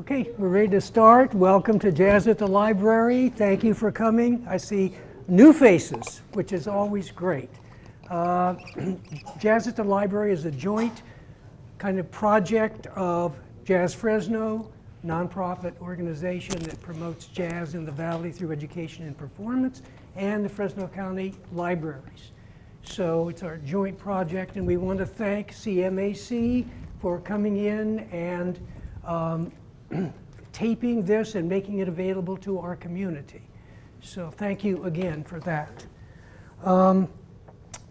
Okay, we're ready to start. Welcome to Jazz at the Library. Thank you for coming. I see new faces, which is always great. Jazz at the Library is a joint kind of project of Jazz Fresno, nonprofit organization that promotes jazz in the Valley through education and performance, and the Fresno County Libraries. So it's our joint project, and we want to thank CMAC for coming in and taping this and making it available to our community. So thank you again for that.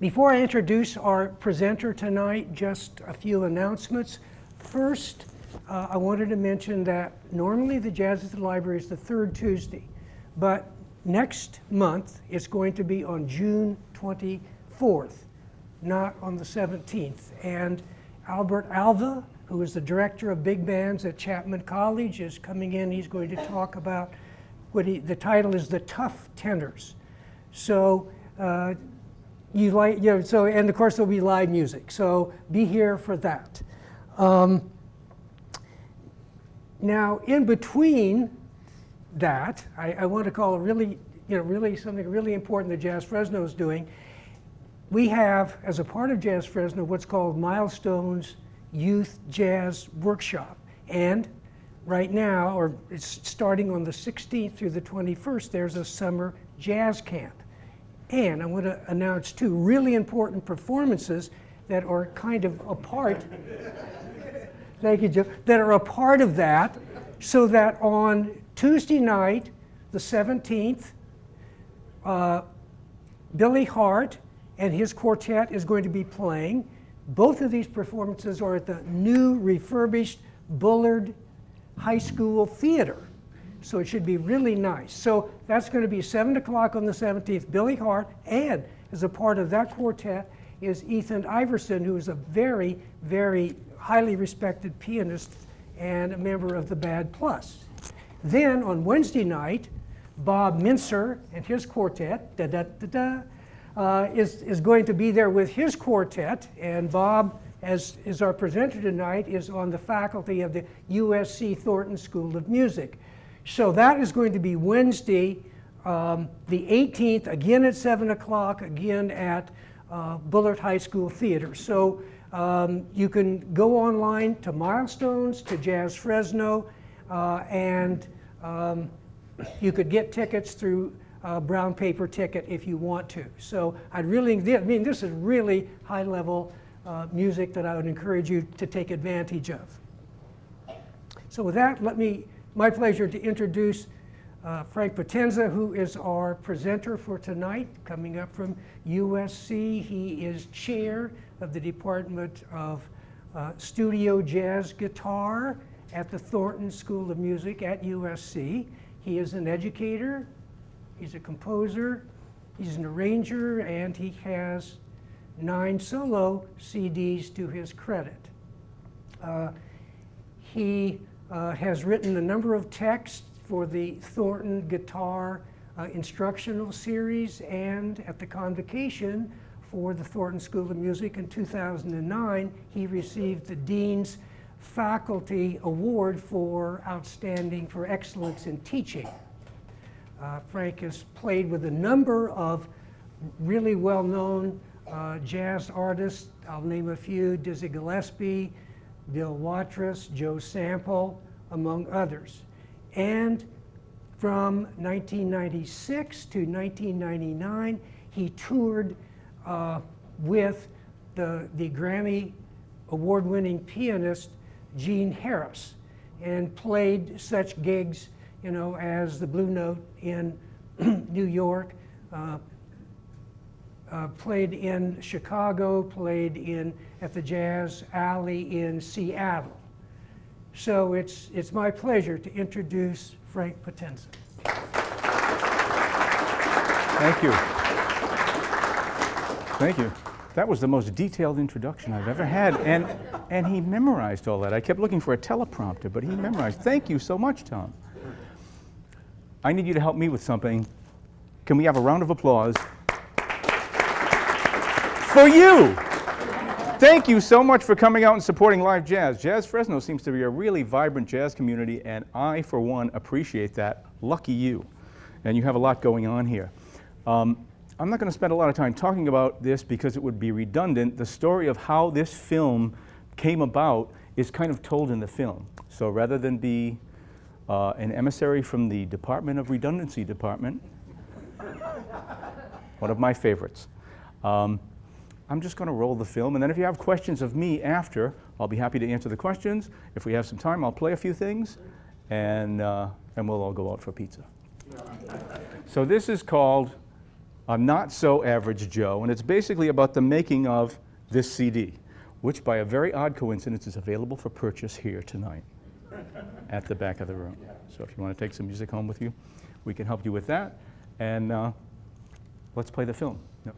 Before I introduce our presenter tonight, just a few announcements. First, I wanted to mention that normally the Jazz at the Library is the third Tuesday, but next month it's going to be on June 24th, not on the 17th. And Albert Alva, who is the director of big bands at Chapman College, is coming in. He's going to talk about the title is The Tough Tenors. So and of course there'll be live music. So be here for that. Now, in between that, I want to call really something really important that Jazz Fresno is doing. We have, as a part of Jazz Fresno, what's called Milestones Youth Jazz Workshop. And right now, or it's starting on the 16th through the 21st, there's a summer jazz camp. And I want to announce two really important performances that are kind of a part, thank you, Joe, that are a part of that, so that on Tuesday night, the 17th, Billy Hart and his quartet is going to be playing. Both of these performances are at the new refurbished Bullard High School Theater. So it should be really nice. So that's going to be 7 o'clock on the 17th, Billy Hart, and as a part of that quartet is Ethan Iverson, who is a very, very highly respected pianist and a member of the Bad Plus. Then on Wednesday night, Bob Mincer and his quartet, is going to be there with his quartet, and Bob, as is our presenter tonight, is on the faculty of the USC Thornton School of Music. So that is going to be Wednesday, the 18th, again at 7 o'clock, again at Bullard High School Theater. So you can go online to Milestones, to Jazz Fresno, and you could get tickets through brown paper ticket if you want to. So this is really high level music that I would encourage you to take advantage of. So with that, my pleasure to introduce Frank Potenza, who is our presenter for tonight, coming up from USC. He is chair of the Department of Studio Jazz Guitar at the Thornton School of Music at USC. He is an educator, he's a composer, he's an arranger, and he has 9 solo CDs to his credit. He has written a number of texts for the Thornton Guitar Instructional Series, and at the convocation for the Thornton School of Music in 2009, he received the Dean's Faculty Award for excellence in teaching. Frank has played with a number of really well-known jazz artists. I'll name a few: Dizzy Gillespie, Bill Watrous, Joe Sample, among others. And from 1996 to 1999, he toured with the Grammy award-winning pianist Gene Harris, and played such gigs, as the Blue Note in New York, played in Chicago, played at the Jazz Alley in Seattle. So it's my pleasure to introduce Frank Potenza. Thank you. Thank you. That was the most detailed introduction I've ever had, and he memorized all that. I kept looking for a teleprompter, but he memorized. Thank you so much, Tom. I need you to help me with something. Can we have a round of applause for you? thank you so much for coming out and supporting live jazz. Jazz Fresno seems to be a really vibrant jazz community, and I, for one, appreciate that. Lucky you. And you have a lot going on here. I'm not going to spend a lot of time talking about this because it would be redundant. The story of how this film came about is kind of told in the film. So rather than be an emissary from the Department of Redundancy Department, one of my favorites, I'm just going to roll the film, and then if you have questions of me after, I'll be happy to answer the questions. If we have some time, I'll play a few things, and we'll all go out for pizza. So this is called Not So Average Joe, and it's basically about the making of this CD, which by a very odd coincidence is available for purchase here tonight at the back of the room. So if you want to take some music home with you, we can help you with that, and let's play the film. Yep.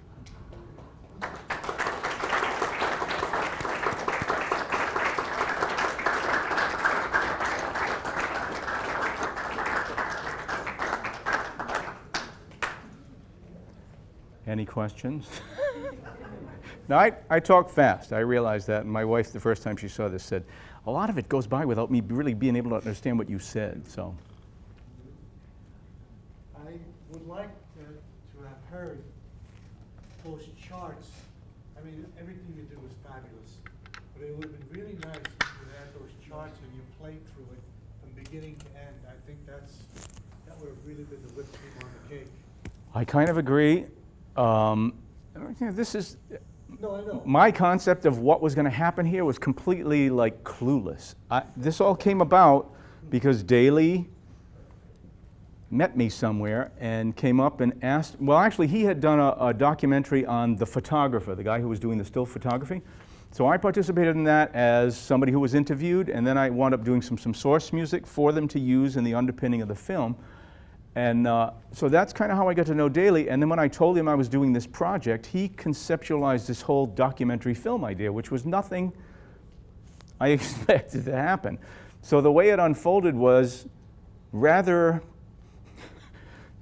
Any questions? Now, I talk fast. I realize that. And my wife, the first time she saw this, said, a lot of it goes by without me really being able to understand what you said. So, I would like to have heard those charts. I mean, everything you do is fabulous. But it would have been really nice if you had those charts and you played through it from beginning to end. I think that would have really been the whipped cream on the cake. I kind of agree. This is No, I know. my concept of what was going to happen here was completely like clueless. This all came about because Daley met me somewhere and came up and asked. Well, actually, he had done a documentary on the photographer, the guy who was doing the still photography. So I participated in that as somebody who was interviewed, and then I wound up doing some source music for them to use in the underpinning of the film. And so that's kind of how I got to know Daley. And then when I told him I was doing this project, he conceptualized this whole documentary film idea, which was nothing I expected to happen. So the way it unfolded was rather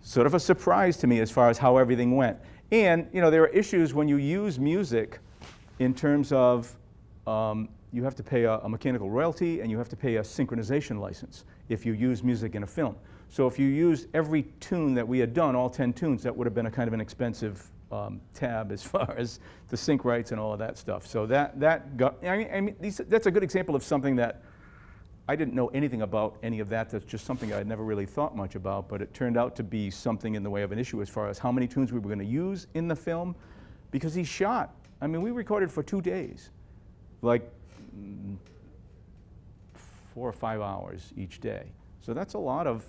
sort of a surprise to me as far as how everything went. And there are issues when you use music in terms of you have to pay a mechanical royalty and you have to pay a synchronization license if you use music in a film. So if you used every tune that we had done, all 10 tunes, that would have been a kind of an expensive tab as far as the sync rights and all of that stuff. So that's a good example of something that I didn't know anything about any of that. That's just something I had never really thought much about, but it turned out to be something in the way of an issue as far as how many tunes we were going to use in the film, because he shot. I mean, we recorded for 2 days, like 4 or 5 hours each day. So that's a lot of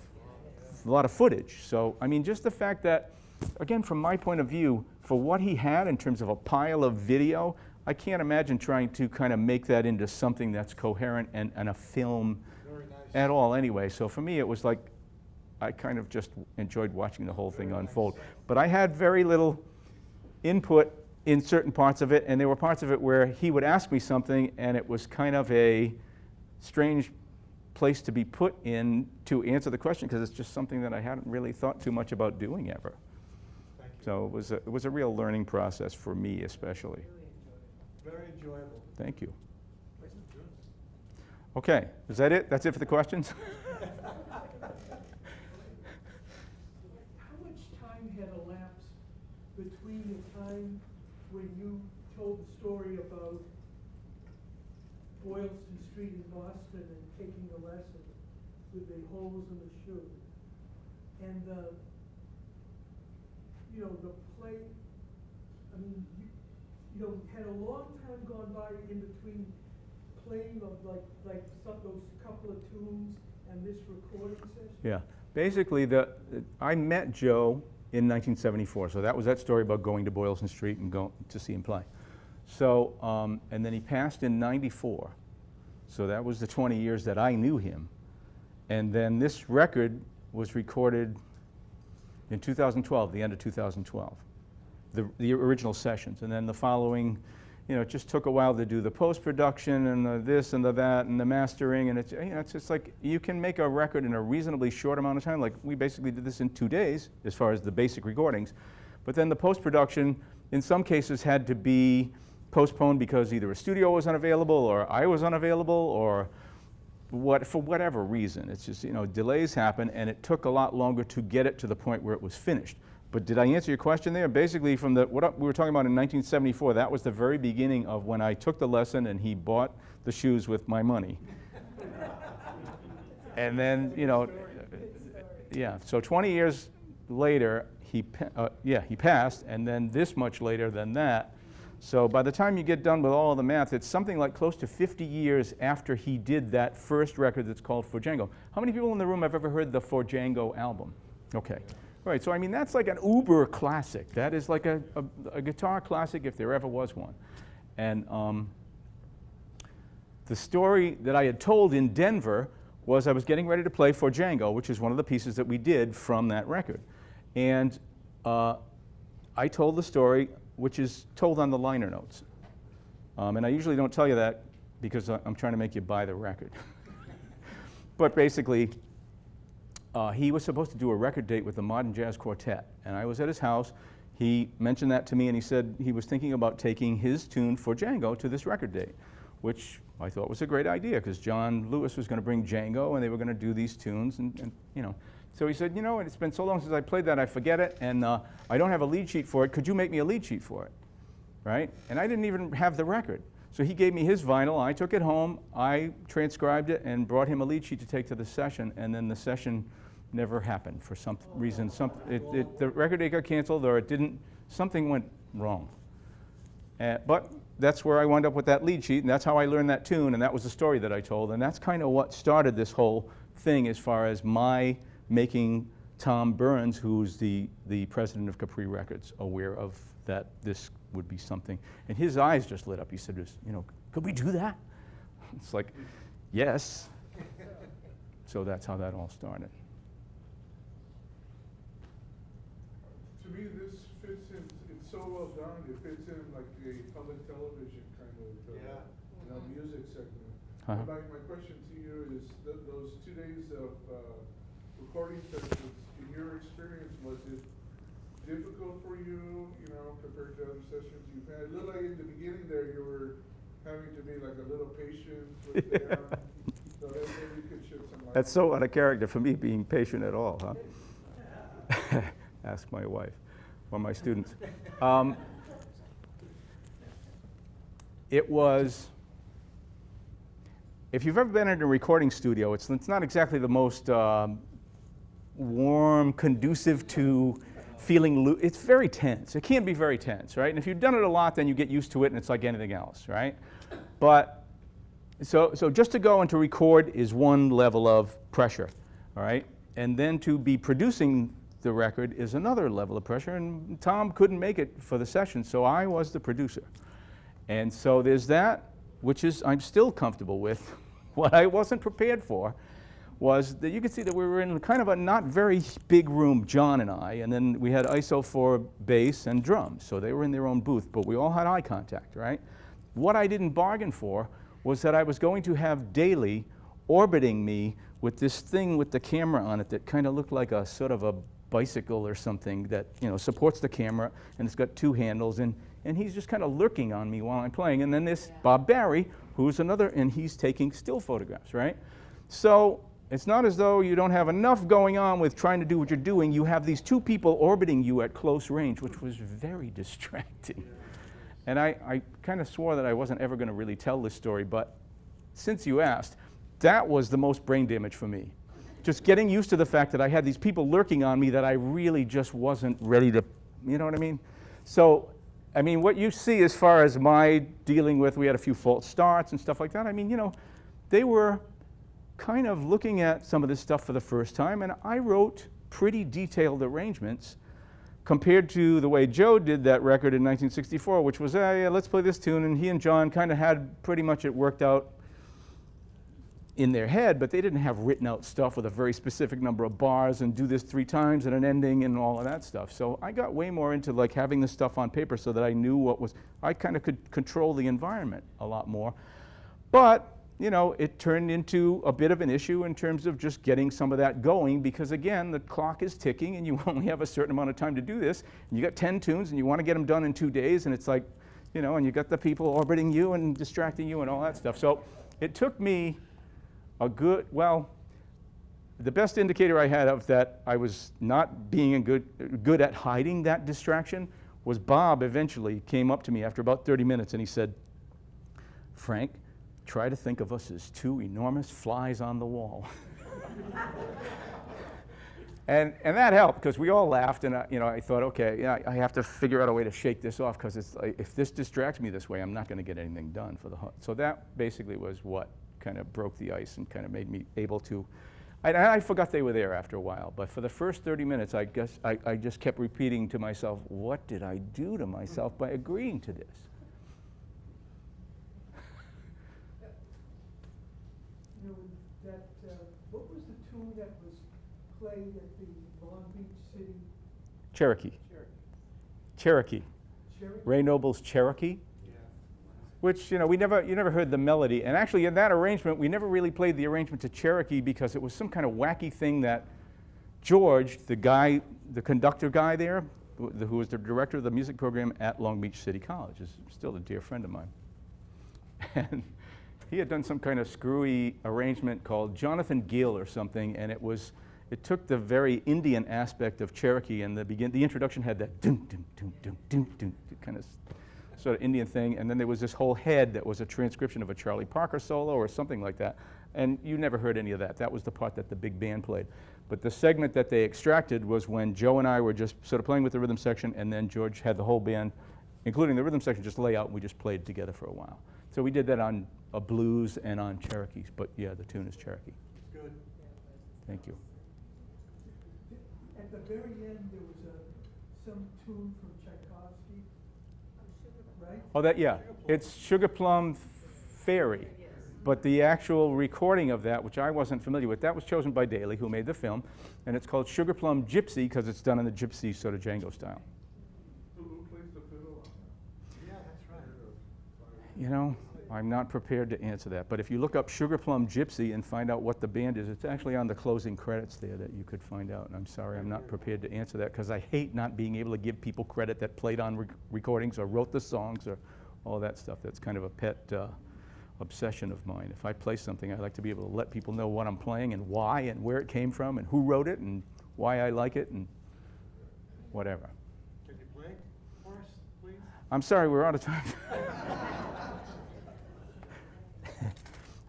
footage. So, I mean, just the fact that, again, from my point of view, for what he had in terms of a pile of video, I can't imagine trying to kind of make that into something that's coherent and a film at all anyway. So for me, it was like, I kind of just enjoyed watching the whole thing unfold. But I had very little input in certain parts of it, and there were parts of it where he would ask me something, and it was kind of a strange place to be put in to answer the question, because it's just something that I hadn't really thought too much about doing ever. So it was a real learning process for me especially. Very enjoyable. Thank you. Okay, is that it? That's it for the questions? How much time had elapsed between the time when you told the story about Boylston Street in Boston and taking the lesson with the holes in the shoe and the play? I mean, had a long time gone by in between playing of like those couple of tunes and this recording session? Yeah, basically I met Joe in 1974, so that was that story about going to Boylston Street and going to see him play. So, and then he passed in '94, so that was the 20 years that I knew him. And then this record was recorded in 2012, the end of 2012, the original sessions. And then the following, it just took a while to do the post-production and the this and the that and the mastering, and it's just like you can make a record in a reasonably short amount of time. Like we basically did this in 2 days as far as the basic recordings, but then the post-production in some cases had to be postponed because either a studio was unavailable or I was unavailable or for whatever reason. It's just, delays happen, and it took a lot longer to get it to the point where it was finished. But did I answer your question there? Basically, from what we were talking about in 1974, that was the very beginning of when I took the lesson and he bought the shoes with my money. And then, yeah, so 20 years later, he passed, and then this much later than that. So by the time you get done with all of the math, it's something like close to 50 years after he did that first record that's called For Django. How many people in the room have ever heard the For Django album? Okay. Right, so I mean, that's like an uber classic. That is like a guitar classic if there ever was one. And the story that I had told in Denver was I was getting ready to play For Django, which is one of the pieces that we did from that record. And I told the story, which is told on the liner notes. And I usually don't tell you that because I'm trying to make you buy the record. But basically, he was supposed to do a record date with the Modern Jazz Quartet. And I was at his house. He mentioned that to me, and he said he was thinking about taking his tune For Django to this record date, which I thought was a great idea because John Lewis was going to bring Django, and they were going to do these tunes. And So he said, it's been so long since I played that, I forget it, and I don't have a lead sheet for it. Could you make me a lead sheet for it? Right? And I didn't even have the record. So he gave me his vinyl. I took it home. I transcribed it and brought him a lead sheet to take to the session, and then the session never happened for some reason. The record date got canceled, or it didn't. Something went wrong. But that's where I wound up with that lead sheet, and that's how I learned that tune, and that was the story that I told. And that's kind of what started this whole thing as far as my making Tom Burns, who's the president of Capri Records, aware of that this would be something. And his eyes just lit up. He said, could we do that? It's like, yes. So that's how that all started. To me, this fits in, it's so well done, it fits in like a public television kind of music segment. Uh-huh. My question to you is, those 2 days of recording sessions, in your experience, was it difficult for you, compared to other sessions you've had? It looked like in the beginning there you were having to be like a little patient with them. So maybe you could shed some light. That's so out of character for me being patient at all, huh? Ask my wife or my students. It was, if you've ever been in a recording studio, it's not exactly the most warm, conducive to feeling, it's very tense. It can be very tense, right? And if you've done it a lot, then you get used to it and it's like anything else, right? But, so just to go and to record is one level of pressure, all right? And then to be producing the record is another level of pressure, and Tom couldn't make it for the session, so I was the producer. And so there's that, which is I'm still comfortable with. What I wasn't prepared for was that you could see that we were in kind of a not very big room, John and I, and then we had ISO for bass and drums, so they were in their own booth, but we all had eye contact, right? What I didn't bargain for was that I was going to have Daly orbiting me with this thing with the camera on it that kind of looked like a sort of a bicycle or something that supports the camera, and it's got two handles, and he's just kind of lurking on me while I'm playing. And then this Bob Barry, who's another, and he's taking still photographs, right? So it's not as though you don't have enough going on with trying to do what you're doing. You have these two people orbiting you at close range, which was very distracting. And I kind of swore that I wasn't ever going to really tell this story, but since you asked, that was the most brain damage for me. Just getting used to the fact that I had these people lurking on me that I really just wasn't ready to, you know what I mean? So, I mean, what you see as far as my dealing with, we had a few false starts and stuff like that. I mean, they were kind of looking at some of this stuff for the first time, and I wrote pretty detailed arrangements compared to the way Joe did that record in 1964, which was, yeah, let's play this tune, and he and John kind of had pretty much it worked out in their head, but they didn't have written out stuff with a very specific number of bars and do this 3 times and an ending and all of that stuff. So I got way more into like having this stuff on paper so that I knew what was, I kind of could control the environment a lot more. But, it turned into a bit of an issue in terms of just getting some of that going because again, the clock is ticking and you only have a certain amount of time to do this. And you got 10 tunes and you want to get them done in 2 days and it's like, you know, and you got the people orbiting you and distracting you and all that stuff. So it took me a good, well, the best indicator I had of that I was not being good at hiding that distraction was Bob eventually came up to me after about 30 minutes and he said, Frank, try to think of us as two enormous flies on the wall. And that helped because we all laughed, and I thought, okay, yeah, I have to figure out a way to shake this off because it's like, if this distracts me this way, I'm not going to get anything done for the hunt. So that basically was what kind of broke the ice and kind of made me able to. I forgot they were there after a while, but for the first 30 minutes, I guess I just kept repeating to myself, what did I do to myself by agreeing to this? You know, that, what was the tune that was played at the Long Beach City? Cherokee. Cherokee? Ray Noble's Cherokee. Which, you never heard the melody. And actually, in that arrangement, we never really played the arrangement to Cherokee because it was some kind of wacky thing that George, the conductor guy there, who was the director of the music program at Long Beach City College, is still a dear friend of mine. And he had done some kind of screwy arrangement called Jonathan Gill or something, and it took the very Indian aspect of Cherokee, and the introduction had that dum dum dum dum dum dum kind of sort of Indian thing, and then there was this whole head that was a transcription of a Charlie Parker solo or something like that, and you never heard any of that. That was the part that the big band played. But the segment that they extracted was when Joe and I were just sort of playing with the rhythm section, and then George had the whole band, including the rhythm section, just lay out, and we just played together for a while. So we did that on a blues and on Cherokees, but yeah, the tune is Cherokee. Good. Thank you. At the very end, there was some tune from Tchaikovsky, right? Oh, yeah. It's Sugar Plum Fairy. But the actual recording of that, which I wasn't familiar with, that was chosen by Daly, who made the film, and it's called Sugar Plum Gypsy because it's done in the gypsy sort of Django style. Who plays the fiddle on that? Yeah, that's right. You know, I'm not prepared to answer that. But if you look up Sugar Plum Gypsy and find out what the band is, it's actually on the closing credits there that you could find out. And I'm sorry, I'm not prepared to answer that because I hate not being able to give people credit that played on recordings or wrote the songs or all that stuff. That's kind of a pet obsession of mine. If I play something, I like to be able to let people know what I'm playing and why and where it came from and who wrote it and why I like it and whatever. Can you play for us, please? I'm sorry, we're out of time.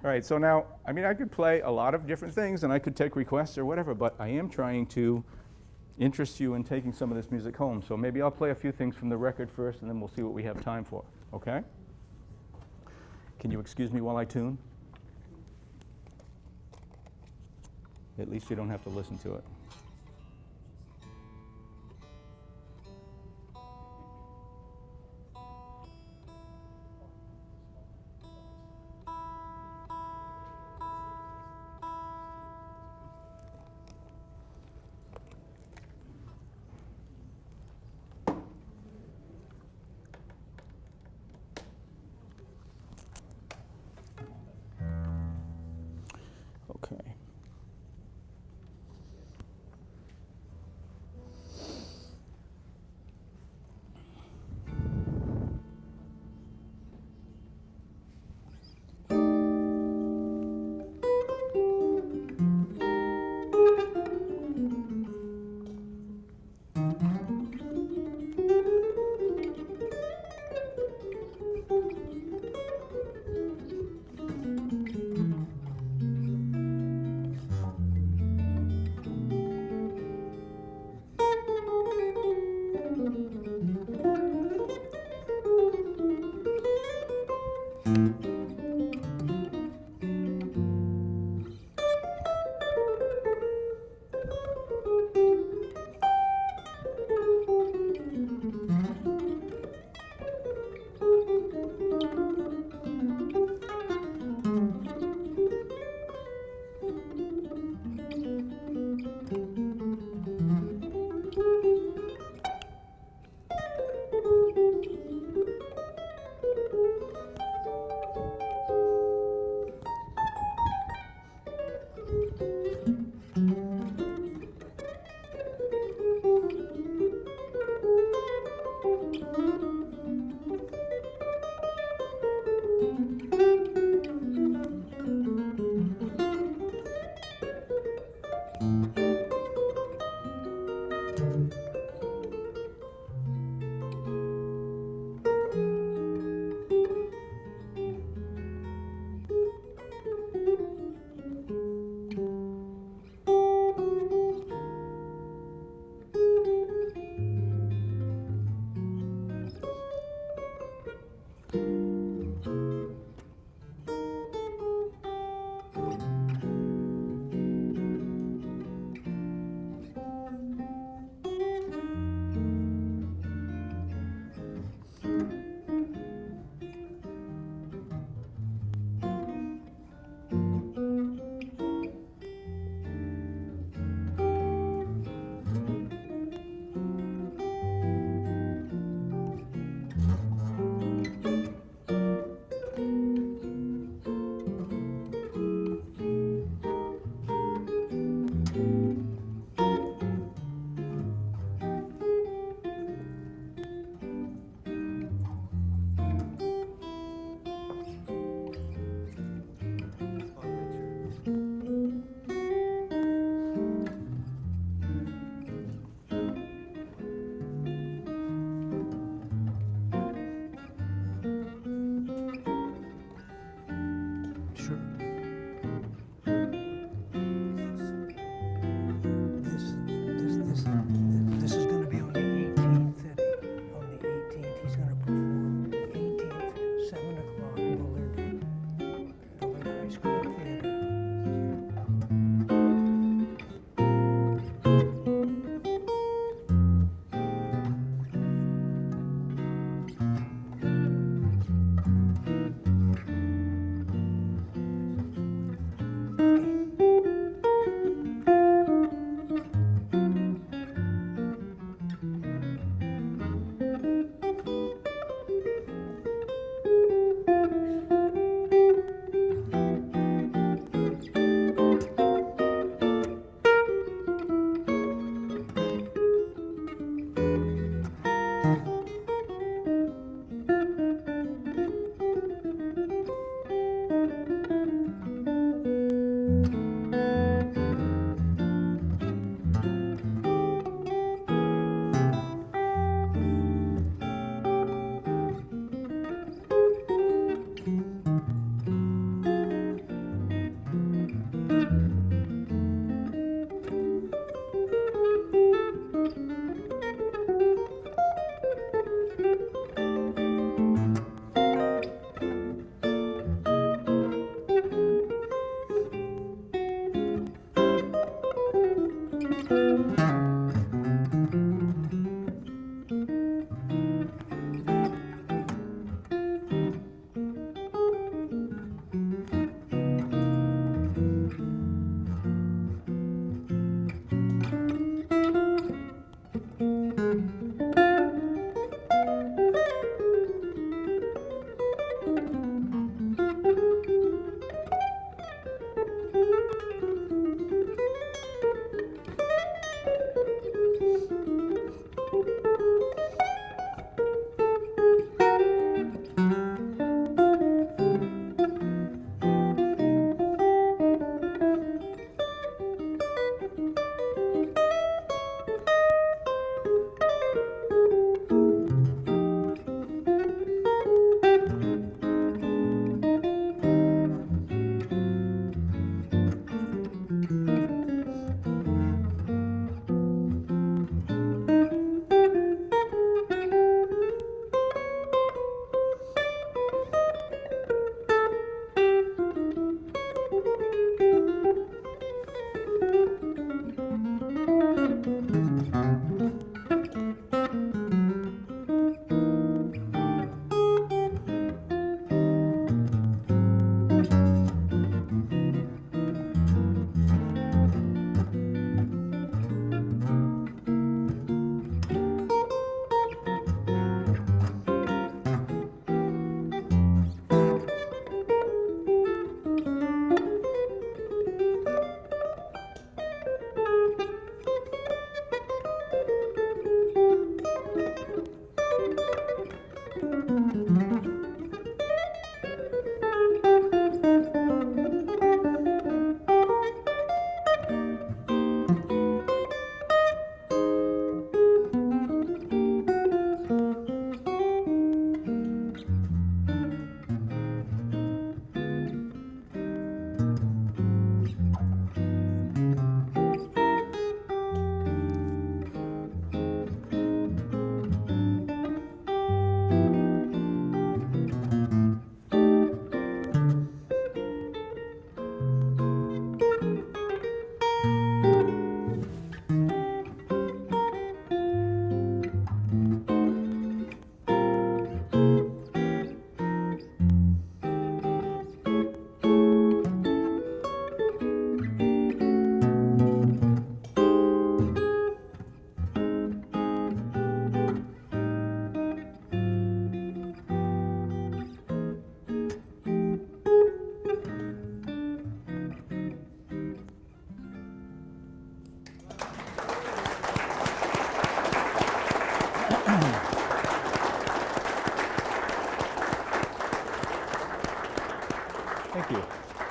All right, so now, I mean, I could play a lot of different things and I could take requests or whatever, but I am trying to interest you in taking some of this music home. So maybe I'll play a few things from the record first and then we'll see what we have time for, okay? Can you excuse me while I tune? At least you don't have to listen to it. Okay. Sure. This is going to be on the 18th. On the 18th, he's going to perform. 18th, 7 o'clock, Bullard High School Theater.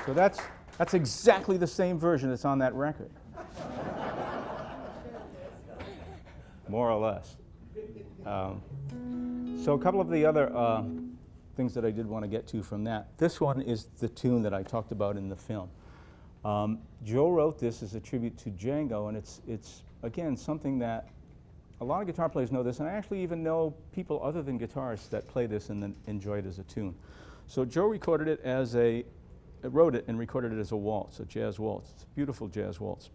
So that's exactly the same version that's on that record. More or less. So a couple of the other things that I did want to get to from that. This one is the tune that I talked about in the film. Joe wrote this as a tribute to Django, and it's again something that a lot of guitar players know this, and I actually even know people other than guitarists that play this and then enjoy it as a tune. So Joe recorded it as wrote it and recorded it as a waltz, a jazz waltz. It's a beautiful jazz waltz.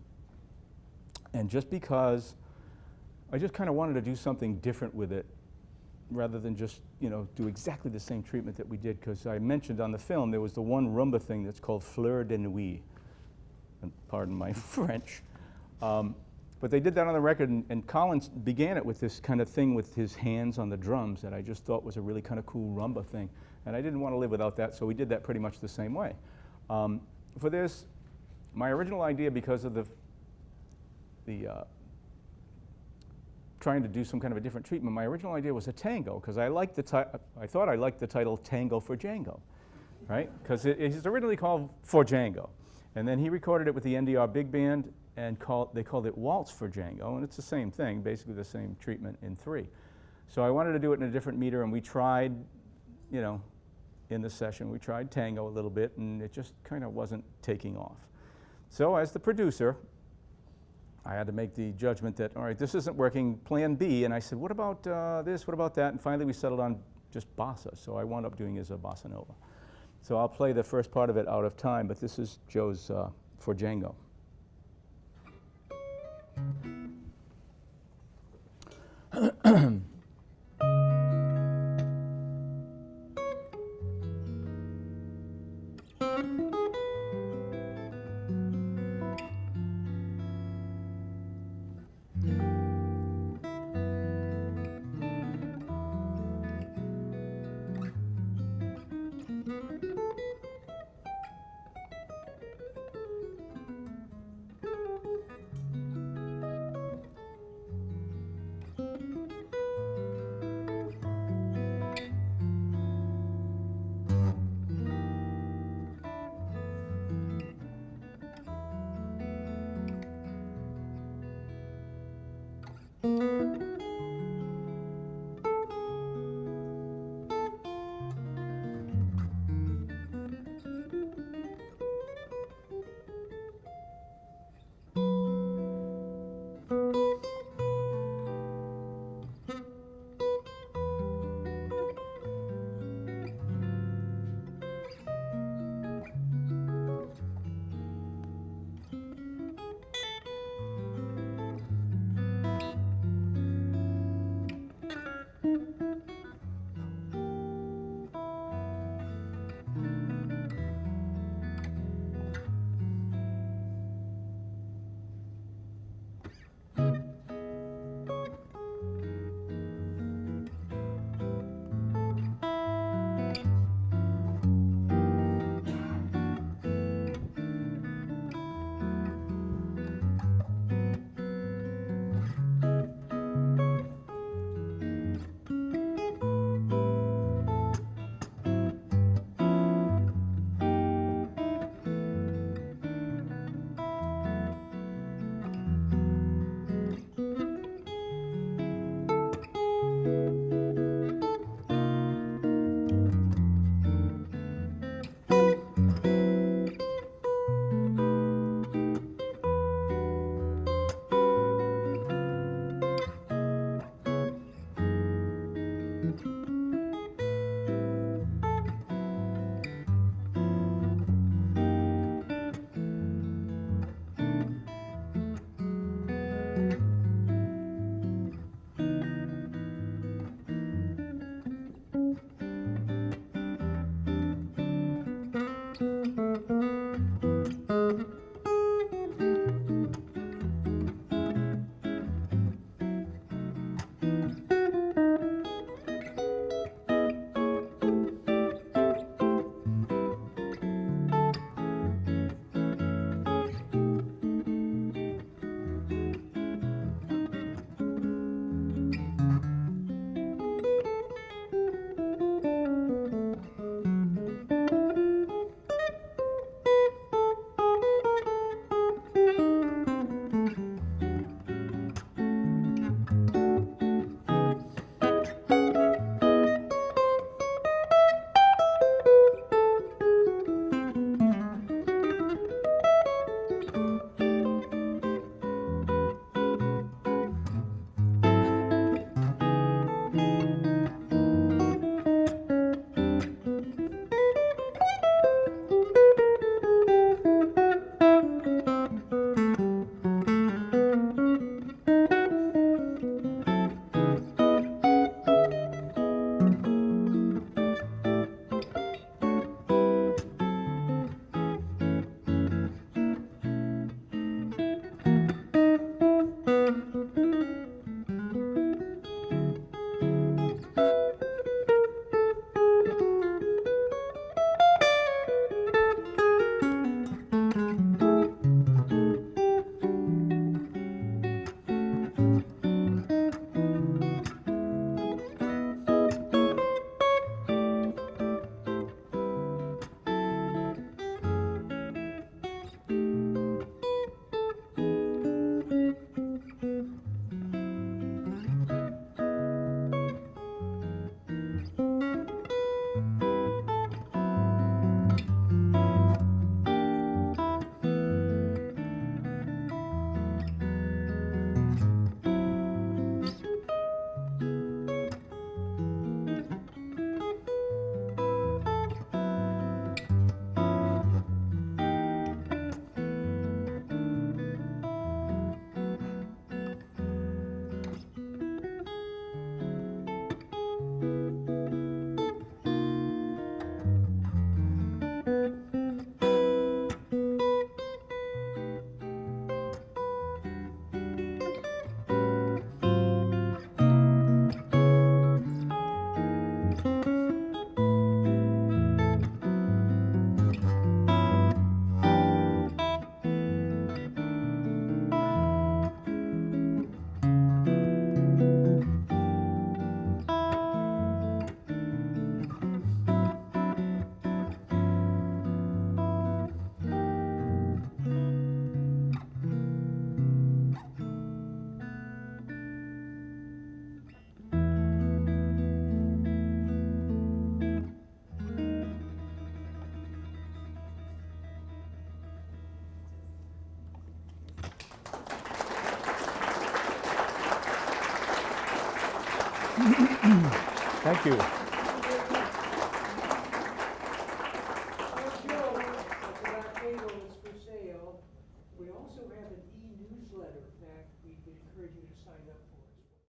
And just because I just kind of wanted to do something different with it, rather than just, do exactly the same treatment that we did, because I mentioned on the film there was the one rumba thing that's called Fleur de Nuit, and pardon my French. But they did that on the record, and Collins began it with this kind of thing with his hands on the drums that I just thought was a really kind of cool rumba thing. And I didn't want to live without that, so we did that pretty much the same way. For this, my original idea, because of the trying to do some kind of a different treatment, my original idea was a tango, because I thought I liked the title Tango for Django, right? Because it's originally called For Django. And then he recorded it with the NDR Big Band, and they called it Waltz for Django, and it's the same thing, basically the same treatment in 3. So I wanted to do it in a different meter, and we tried, in the session, we tried tango a little bit, and it just kind of wasn't taking off. So as the producer, I had to make the judgment that, all right, this isn't working, plan B, and I said, what about this, what about that? And finally we settled on just bossa, so I wound up doing it as a bossa nova. So I'll play the first part of it out of time, but this is Joe's For Django. Thank you. Joe, at that table is for sale. We also have an e-newsletter that we encourage you to sign up